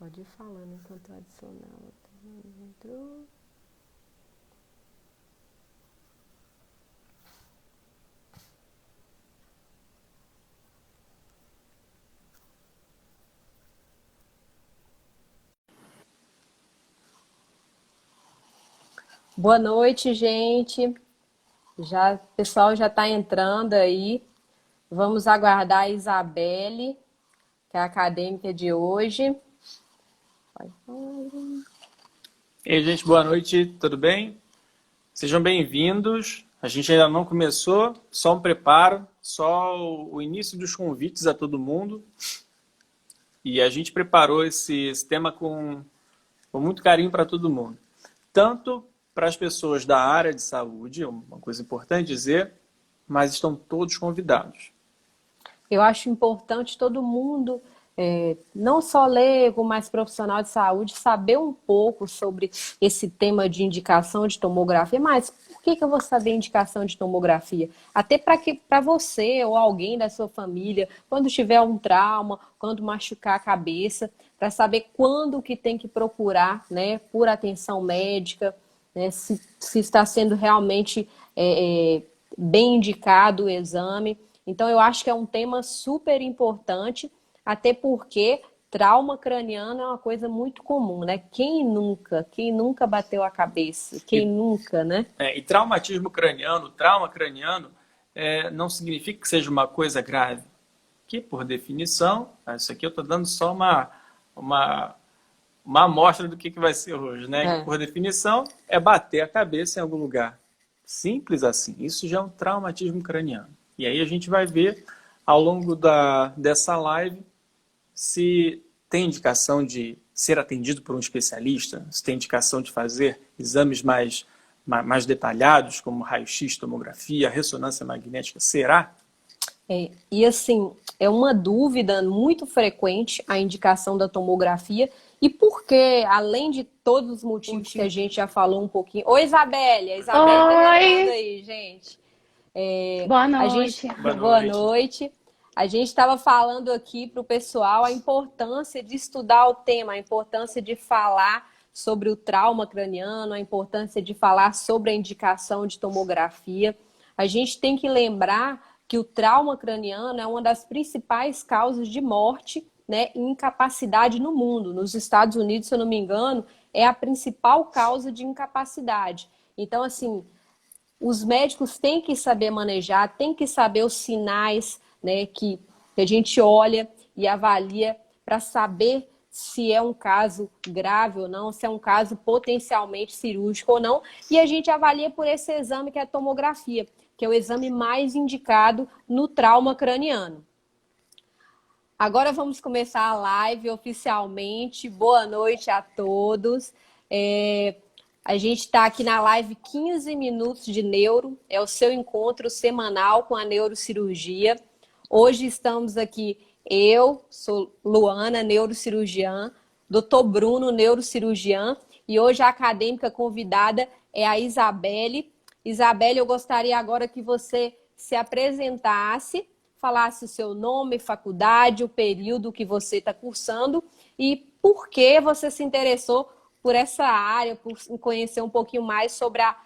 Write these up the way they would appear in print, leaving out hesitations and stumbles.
Pode ir falando enquanto adicionar. Entrou. Boa noite, gente. O pessoal já está entrando aí. Vamos aguardar a Isabelle, que é a acadêmica de hoje. Ei, gente, boa noite, tudo bem? Sejam bem-vindos. A gente ainda não começou, só um preparo, só o início dos convites a todo mundo. E a gente preparou esse tema com muito carinho para todo mundo. Tanto para as pessoas da área de saúde, uma coisa importante dizer, mas estão todos convidados. Eu acho importante todo mundo, não só leigo, mas profissional de saúde, saber um pouco sobre esse tema de indicação de tomografia. Mas por que eu vou saber indicação de tomografia? Até para você ou alguém da sua família, quando tiver um trauma, quando machucar a cabeça, para saber quando que tem que procurar, né, por atenção médica, né, se está sendo realmente bem indicado o exame. Então, eu acho que é um tema super importante, até porque trauma craniano é uma coisa muito comum, né? Quem nunca bateu a cabeça? Quem E, nunca, né? e traumatismo craniano, trauma craniano, não significa que seja uma coisa grave. Que, por definição, isso aqui eu estou dando só uma, uma amostra do que vai ser hoje, né? Que, É. por definição, é bater a cabeça em algum lugar. Simples assim. Isso já é um traumatismo craniano. E aí a gente vai ver, ao longo dessa live, se tem indicação de ser atendido por um especialista, se tem indicação de fazer exames mais detalhados, como raio-x, tomografia, ressonância magnética. Será? E assim, é uma dúvida muito frequente a indicação da tomografia. E por que, além de todos os motivos que a gente já falou um pouquinho. Oi, Isabelle! A Isabelle tá entrando Oi, aí, gente. boa A gente, noite. Boa boa noite. noite. A gente estava falando aqui para o pessoal a importância de estudar o tema, a importância de falar sobre o trauma craniano, a importância de falar sobre a indicação de tomografia. A gente tem que lembrar que o trauma craniano é uma das principais causas de morte, né, e incapacidade no mundo. Nos Estados Unidos, se eu não me engano, é a principal causa de incapacidade. Então, assim, os médicos têm que saber manejar, têm que saber os sinais, né, que a gente olha e avalia para saber se é um caso grave ou não, se é um caso potencialmente cirúrgico ou não. E a gente avalia por esse exame que é a tomografia, que é o exame mais indicado no trauma craniano. Agora vamos começar a live oficialmente. Boa noite a todos. A gente está aqui na live 15 minutos de neuro, é o seu encontro semanal com a neurocirurgia. Hoje estamos aqui, eu sou Luana, neurocirurgiã, Dr. Bruno, neurocirurgiã, e hoje a acadêmica convidada é a Isabelle. Isabelle, eu gostaria agora que você se apresentasse, falasse o seu nome, faculdade, o período que você está cursando e por que você se interessou por essa área, por conhecer um pouquinho mais sobre a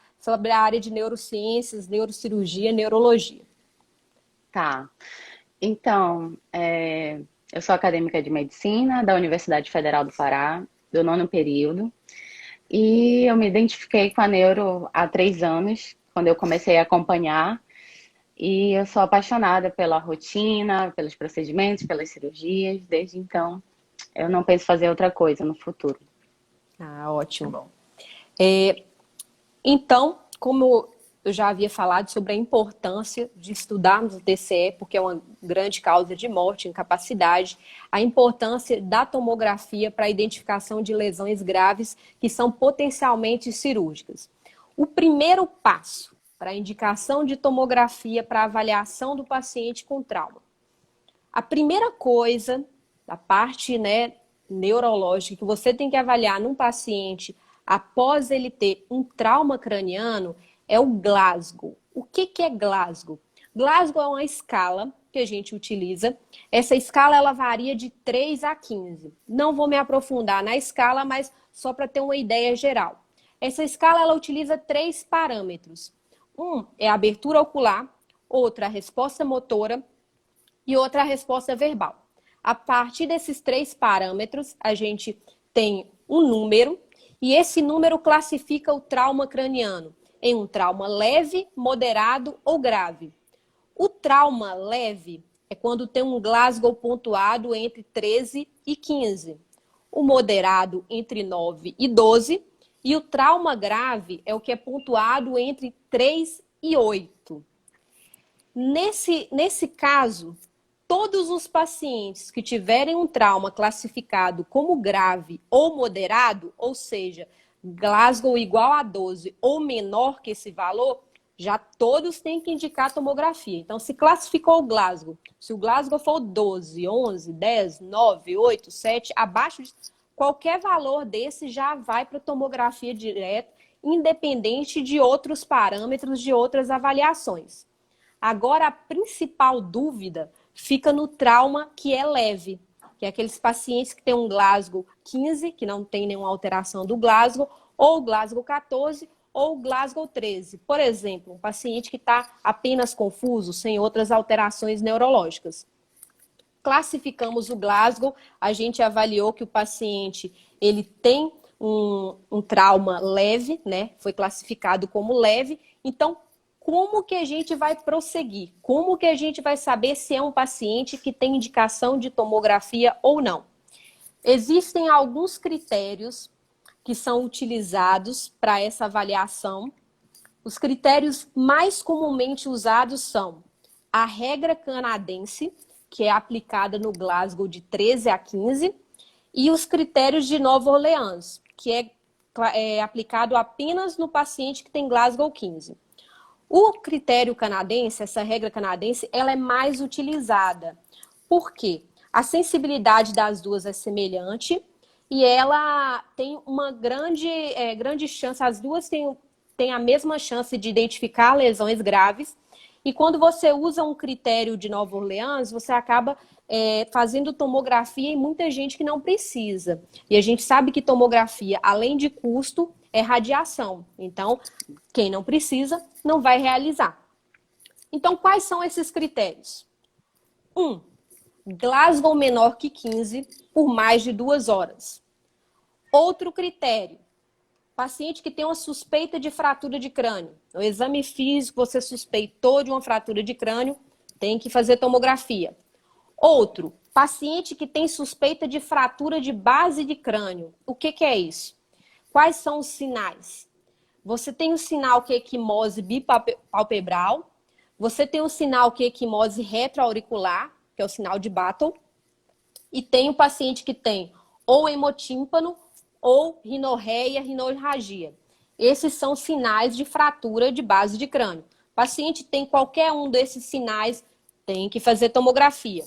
área de neurociências, neurocirurgia, neurologia. Tá. Então, eu sou acadêmica de medicina da Universidade Federal do Pará, do nono período, e eu me identifiquei com a neuro há 3 anos, quando eu comecei a acompanhar, e eu sou apaixonada pela rotina, pelos procedimentos, pelas cirurgias. Desde então, eu não penso fazer outra coisa no futuro. Ah, Que ótimo. bom. Então, como eu já havia falado sobre a importância de estudarmos o TCE, porque é uma grande causa de morte, incapacidade, a importância da tomografia para a identificação de lesões graves que são potencialmente cirúrgicas. O primeiro passo para a indicação de tomografia para a avaliação do paciente com trauma. A primeira coisa, da parte, né, neurológica, que você tem que avaliar num paciente após ele ter um trauma craniano é o Glasgow. O que é Glasgow? Glasgow é uma escala que a gente utiliza. Essa escala ela varia de 3 a 15. Não vou me aprofundar na escala, mas só para ter uma ideia geral. Essa escala ela utiliza 3 parâmetros. Um é a abertura ocular, outra a resposta motora e outra a resposta verbal. A partir desses 3 parâmetros, a gente tem um número e esse número classifica o trauma craniano em um trauma leve, moderado ou grave. O trauma leve é quando tem um Glasgow pontuado entre 13 e 15. O moderado entre 9 e 12. E o trauma grave é o que é pontuado entre 3 e 8. Nesse caso, todos os pacientes que tiverem um trauma classificado como grave ou moderado, ou seja, Glasgow igual a 12 ou menor que esse valor, já todos têm que indicar tomografia. Então, se classificou o Glasgow, se o Glasgow for 12, 11, 10, 9, 8, 7, abaixo de qualquer valor desse já vai para tomografia direta, independente de outros parâmetros, de outras avaliações. Agora, a principal dúvida fica no trauma que é leve, que é aqueles pacientes que têm um Glasgow 15, que não tem nenhuma alteração do Glasgow, ou Glasgow 14, ou Glasgow 13. Por exemplo, um paciente que está apenas confuso, sem outras alterações neurológicas. Classificamos o Glasgow, a gente avaliou que o paciente ele tem um trauma leve, né? Foi classificado como leve. Então, como que a gente vai prosseguir? Como que a gente vai saber se é um paciente que tem indicação de tomografia ou não? Existem alguns critérios que são utilizados para essa avaliação. Os critérios mais comumente usados são a regra canadense, que é aplicada no Glasgow de 13 a 15, e os critérios de Nova Orleans, que é aplicado apenas no paciente que tem Glasgow 15. O critério canadense, essa regra canadense, ela é mais utilizada. Por quê? A sensibilidade das duas é semelhante e ela tem uma grande chance, as duas têm a mesma chance de identificar lesões graves. E quando você usa um critério de Nova Orleans, você acaba fazendo tomografia em muita gente que não precisa. E a gente sabe que tomografia, além de custo, é radiação. Então, quem não precisa, não vai realizar. Então, quais são esses critérios? 1. Glasgow menor que 15 por mais de 2 horas. Outro critério. Paciente que tem uma suspeita de fratura de crânio. No exame físico, você suspeitou de uma fratura de crânio, tem que fazer tomografia. Outro, paciente que tem suspeita de fratura de base de crânio. O que é isso? Quais são os sinais? Você tem o sinal que é equimose bipalpebral, você tem o sinal que é equimose retroauricular, que é o sinal de Battle, e tem o paciente que tem ou hemotímpano ou rinorreia, rinorragia. Esses são sinais de fratura de base de crânio. O paciente tem qualquer um desses sinais, tem que fazer tomografia.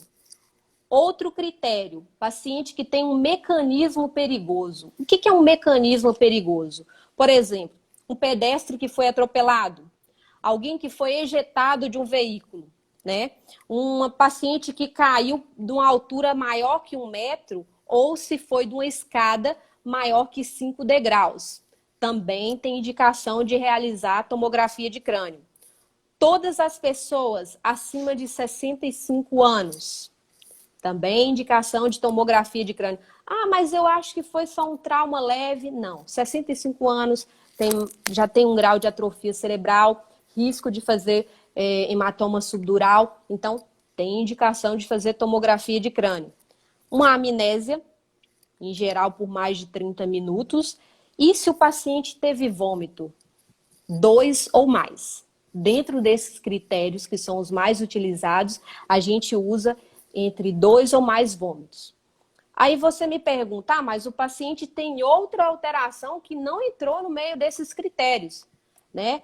Outro critério, paciente que tem um mecanismo perigoso. O que é um mecanismo perigoso? Por exemplo, um pedestre que foi atropelado, alguém que foi ejetado de um veículo, né? Uma paciente que caiu de uma altura maior que 1 metro ou se foi de uma escada maior que 5 degraus. Também tem indicação de realizar tomografia de crânio. Todas as pessoas acima de 65 anos, também indicação de tomografia de crânio. Ah, mas eu acho que foi só um trauma leve. Não, 65 anos já tem um grau de atrofia cerebral, risco de fazer hematoma subdural. Então, tem indicação de fazer tomografia de crânio. Uma amnésia, em geral por mais de 30 minutos. E se o paciente teve vômito, 2 ou mais. Dentro desses critérios, que são os mais utilizados, a gente usa entre 2 ou mais vômitos. Aí você me pergunta, mas o paciente tem outra alteração que não entrou no meio desses critérios, né?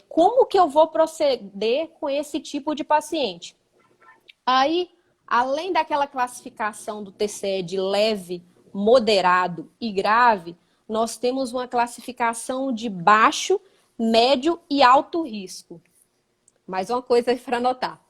Como que eu vou proceder com esse tipo de paciente? Aí, além daquela classificação do TCE de leve, moderado e grave, nós temos uma classificação de baixo, médio e alto risco. Mais uma coisa aí para anotar.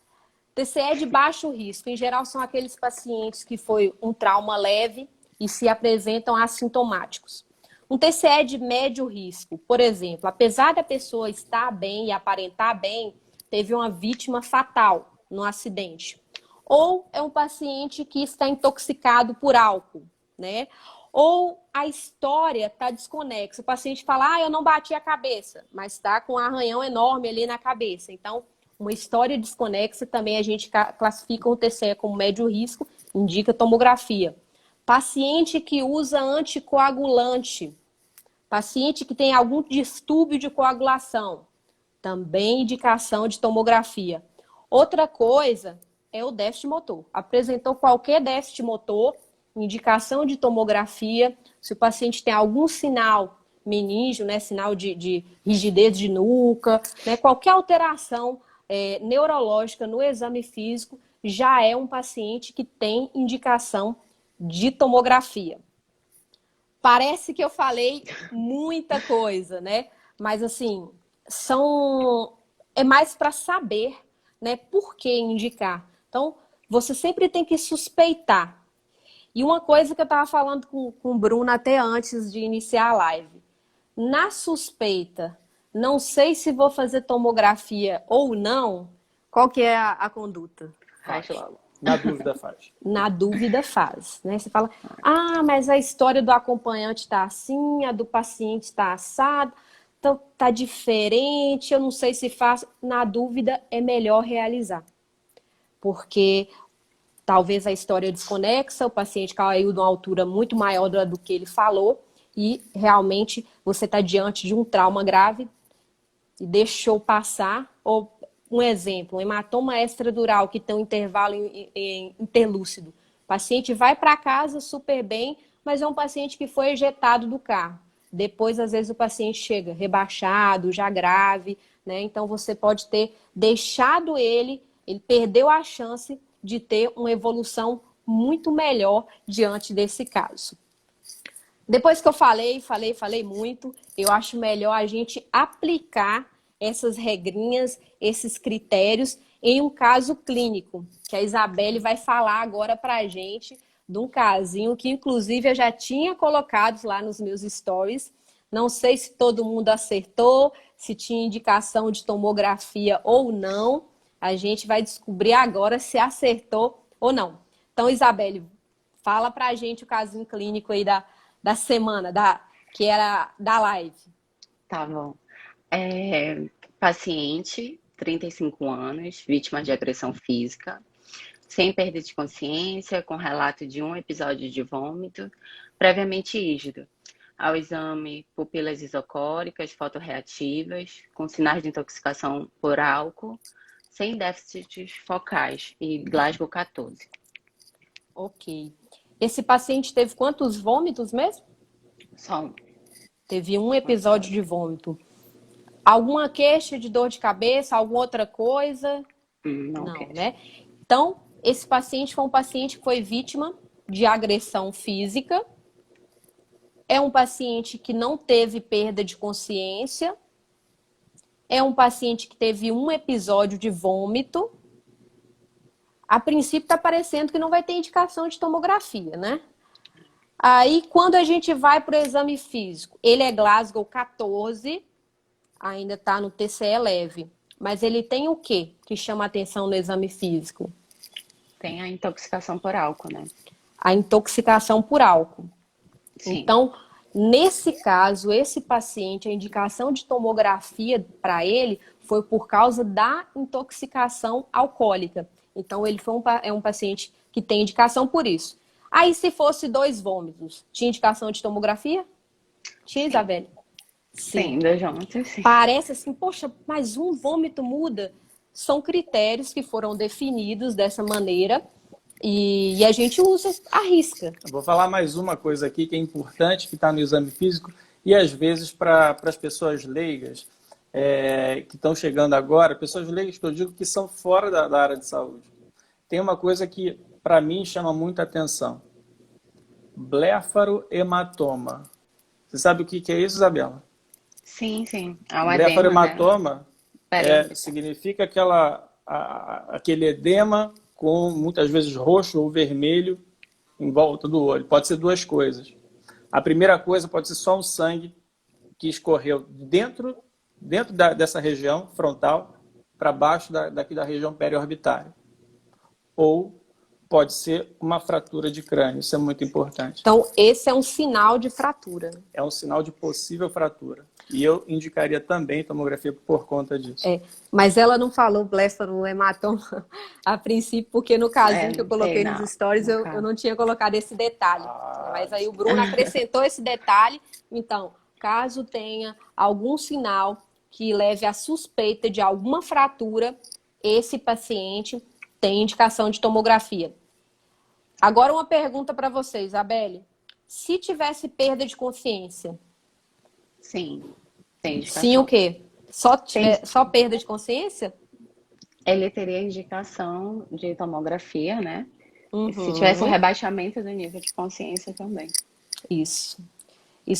TCE de baixo risco, em geral, são aqueles pacientes que foi um trauma leve e se apresentam assintomáticos. Um TCE de médio risco, por exemplo, apesar da pessoa estar bem e aparentar bem, teve uma vítima fatal no acidente. Ou é um paciente que está intoxicado por álcool, né? Ou a história está desconexa. O paciente fala, eu não bati a cabeça, mas está com um arranhão enorme ali na cabeça. Então, uma história desconexa também a gente classifica o TCE como médio risco, indica tomografia. Paciente que usa anticoagulante, paciente que tem algum distúrbio de coagulação, também indicação de tomografia. Outra coisa é o déficit motor. Apresentou qualquer déficit motor, indicação de tomografia. Se o paciente tem algum sinal meníngeo, né, sinal de rigidez de nuca, né, qualquer alteração neurológica no exame físico, já é um paciente que tem indicação de tomografia. Parece que eu falei muita coisa, né? Mas assim, é mais para saber, né, por que indicar. Então, você sempre tem que suspeitar. E uma coisa que eu estava falando com o Bruno até antes de iniciar a live. Na suspeita, não sei se vou fazer tomografia ou não, qual que é a conduta? Faz logo. Na dúvida, faz. Na dúvida, faz. Né? Você fala, mas a história do acompanhante está assim, a do paciente está assado, então está diferente, eu não sei se faz. Na dúvida, é melhor realizar. Porque talvez a história desconexa, o paciente caiu de uma altura muito maior do que ele falou e realmente você está diante de um trauma grave e deixou passar. Ou um exemplo, um hematoma extradural que tem um intervalo interlúcido. O paciente vai para casa super bem, mas é um paciente que foi ejetado do carro. Depois, às vezes, o paciente chega rebaixado, já grave, né? Então, você pode ter deixado ele perdeu a chance de ter uma evolução muito melhor diante desse caso. Depois que eu falei muito, eu acho melhor a gente aplicar essas regrinhas, esses critérios em um caso clínico, que a Isabelle vai falar agora para a gente de um casinho que, inclusive, eu já tinha colocado lá nos meus stories. Não sei se todo mundo acertou, se tinha indicação de tomografia ou não. A gente vai descobrir agora se acertou ou não. Então, Isabelle, fala para a gente o casinho clínico aí da semana, que era da live. Tá bom. Paciente, 35 anos, vítima de agressão física, sem perda de consciência, com relato de um episódio de vômito, previamente rígido. Ao exame, pupilas isocóricas, fotorreativas, com sinais de intoxicação por álcool, sem déficits focais e Glasgow 14. Ok. Esse paciente teve quantos vômitos mesmo? Só um. Teve um episódio de vômito. Alguma queixa de dor de cabeça, alguma outra coisa? Não, né? Então, esse paciente foi um paciente que foi vítima de agressão física. É um paciente que não teve perda de consciência. É um paciente que teve um episódio de vômito. A princípio está parecendo que não vai ter indicação de tomografia, né? Aí, quando a gente vai para o exame físico, ele é Glasgow 14, ainda está no TCE leve. Mas ele tem o quê que chama a atenção no exame físico? Tem a intoxicação por álcool, né? A intoxicação por álcool. Sim. Então, nesse caso, esse paciente, a indicação de tomografia para ele foi por causa da intoxicação alcoólica. Então, ele é um paciente que tem indicação por isso. Aí, se fosse 2 vômitos, tinha indicação de tomografia? Tinha, Isabelle? Sim, 2 vômitos, sim. Parece assim, poxa, mas um vômito muda? São critérios que foram definidos dessa maneira e a gente usa a risca. Eu vou falar mais uma coisa aqui que é importante, que está no exame físico e às vezes para as pessoas leigas que estão chegando agora, pessoas leigas que eu digo que são fora da área de saúde. Tem uma coisa que para mim chama muita atenção. Blefarohematoma. Você sabe o que é isso, Isabela? Sim. Blefarohematoma significa aquele edema com muitas vezes roxo ou vermelho em volta do olho. Pode ser duas coisas. A primeira coisa pode ser só um sangue que escorreu dentro dessa região frontal para baixo daqui da região periorbitária. Ou pode ser uma fratura de crânio, isso é muito importante. Então, esse é um sinal de fratura. É um sinal de possível fratura. E eu indicaria também tomografia por conta disso. Mas ela não falou blefarohematoma a princípio, porque no casinho que eu coloquei nos stories, eu não tinha colocado esse detalhe. Mas aí o Bruno acrescentou esse detalhe. Então, caso tenha algum sinal que leve à suspeita de alguma fratura, esse paciente tem indicação de tomografia. Agora uma pergunta para você, Isabelle. Se tivesse perda de consciência... Sim, tem indicação. Sim, o quê? Só perda de consciência? Ele teria indicação de tomografia, né? Uhum. E se tivesse um rebaixamento do nível de consciência também. Isso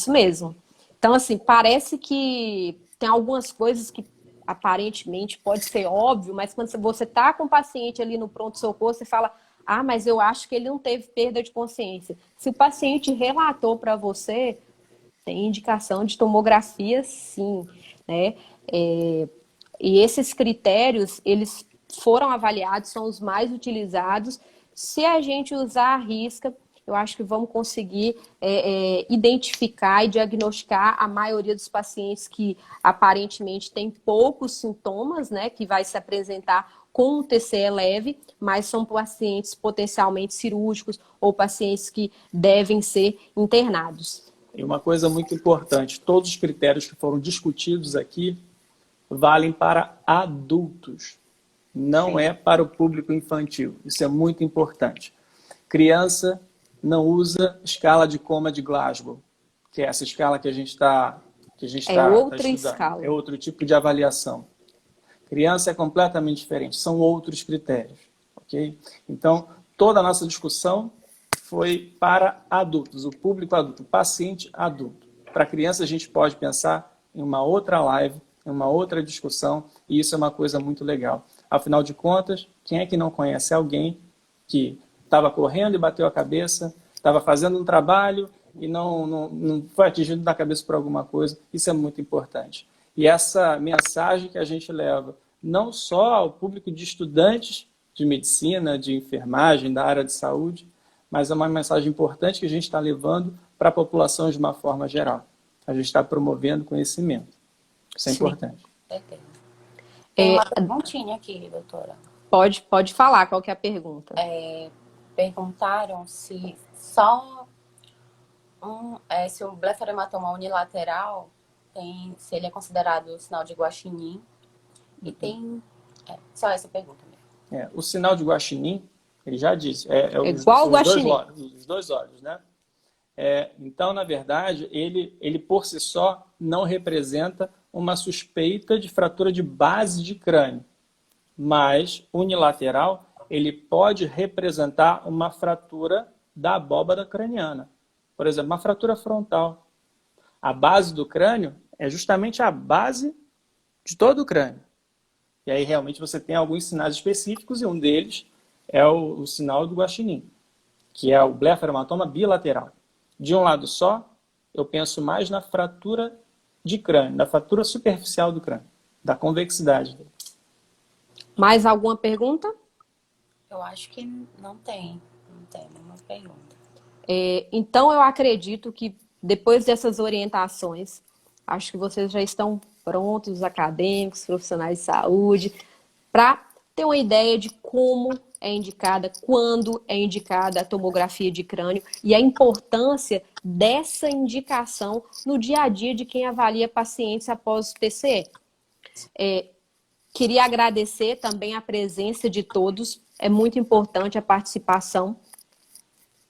mesmo. Então, assim, parece que tem algumas coisas que aparentemente pode ser óbvio, mas quando você está com o paciente ali no pronto-socorro, você fala, mas eu acho que ele não teve perda de consciência. Se o paciente relatou para você, tem indicação de tomografia, sim, né? E esses critérios, eles foram avaliados, são os mais utilizados. Se a gente usar a risca, eu acho que vamos conseguir identificar e diagnosticar a maioria dos pacientes que aparentemente têm poucos sintomas, né? Que vai se apresentar com um TCE leve, mas são pacientes potencialmente cirúrgicos ou pacientes que devem ser internados. E uma coisa muito importante, todos os critérios que foram discutidos aqui valem para adultos, não é para o público infantil. Isso é muito importante. Criança não usa escala de coma de Glasgow, que é essa escala que a gente está outra estudando. escala. É outro tipo de avaliação. Criança é completamente diferente, são outros critérios, ok? Então, toda a nossa discussão foi para adultos, o público adulto, o paciente adulto. Para criança, a gente pode pensar em uma outra live, em uma outra discussão, e isso é uma coisa muito legal. Afinal de contas, quem é que não conhece alguém que estava correndo e bateu a cabeça, estava fazendo um trabalho e não foi atingido na cabeça por alguma coisa? Isso é muito importante. E essa mensagem que a gente leva, não só ao público de estudantes de medicina, de enfermagem, da área de saúde, mas é uma mensagem importante que a gente está levando para a população de uma forma geral. A gente está promovendo conhecimento. Isso é importante. Tem uma perguntinha aqui, doutora. Pode falar, qual que é a pergunta? Perguntaram se se o blefarohematoma unilateral se ele é considerado sinal de guaxinim. E tem só essa pergunta mesmo. O sinal de guaxinim, ele já disse, igual o guaxinim. Os dois olhos, né? Então, na verdade, ele por si só não representa uma suspeita de fratura de base de crânio, mas unilateral ele pode representar uma fratura da abóbada craniana. Por exemplo, uma fratura frontal. A base do crânio é justamente a base de todo o crânio. E aí realmente você tem alguns sinais específicos e um deles é o sinal do guaxinim, que é o blefarohematoma bilateral. De um lado só, eu penso mais na fratura de crânio, na fratura superficial do crânio, da convexidade dele. Mais alguma pergunta? Eu acho que não tem nenhuma pergunta. Então, eu acredito que depois dessas orientações, acho que vocês já estão prontos, os acadêmicos, profissionais de saúde, para ter uma ideia de como é indicada, quando é indicada a tomografia de crânio e a importância dessa indicação no dia a dia de quem avalia pacientes após o TCE. Queria agradecer também a presença de todos, é muito importante a participação.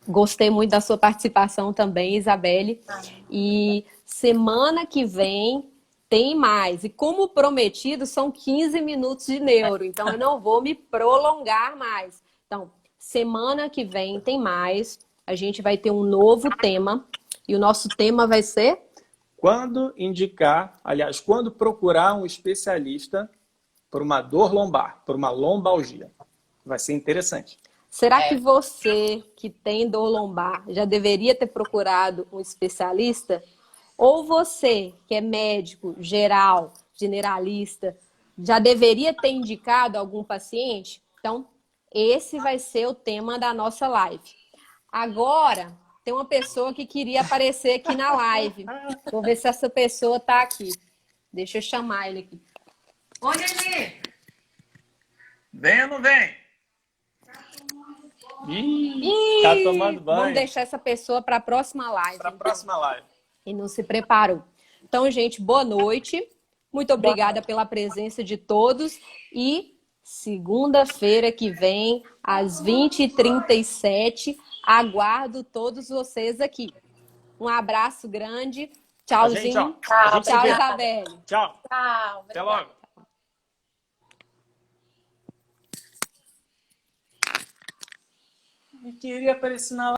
Gostei muito da sua participação também, Isabelle. E semana que vem tem mais. E como prometido, são 15 minutos de neuro. Então, eu não vou me prolongar mais. Então, semana que vem tem mais. A gente vai ter um novo tema. E o nosso tema vai ser? Quando procurar um especialista por uma dor lombar, por uma lombalgia. Vai ser interessante. Será que você que tem dor lombar já deveria ter procurado um especialista? Ou você que é médico geral, generalista, já deveria ter indicado algum paciente? Então, esse vai ser o tema da nossa live. Agora, tem uma pessoa que queria aparecer aqui na live. Vou ver se essa pessoa está aqui. Deixa eu chamar ele aqui. Oi, Nenê! Vem ou não vem? Tá tomando banho. Vamos deixar essa pessoa para a próxima live. Para a próxima live. E não se preparou. Então, gente, boa noite. Muito obrigada pela presença de todos. E segunda-feira que vem, às 20h37, aguardo todos vocês aqui. Um abraço grande. Tchauzinho. Tchau, Isabelle. Tchau. Tchau. Até logo. Eu queria aparecer na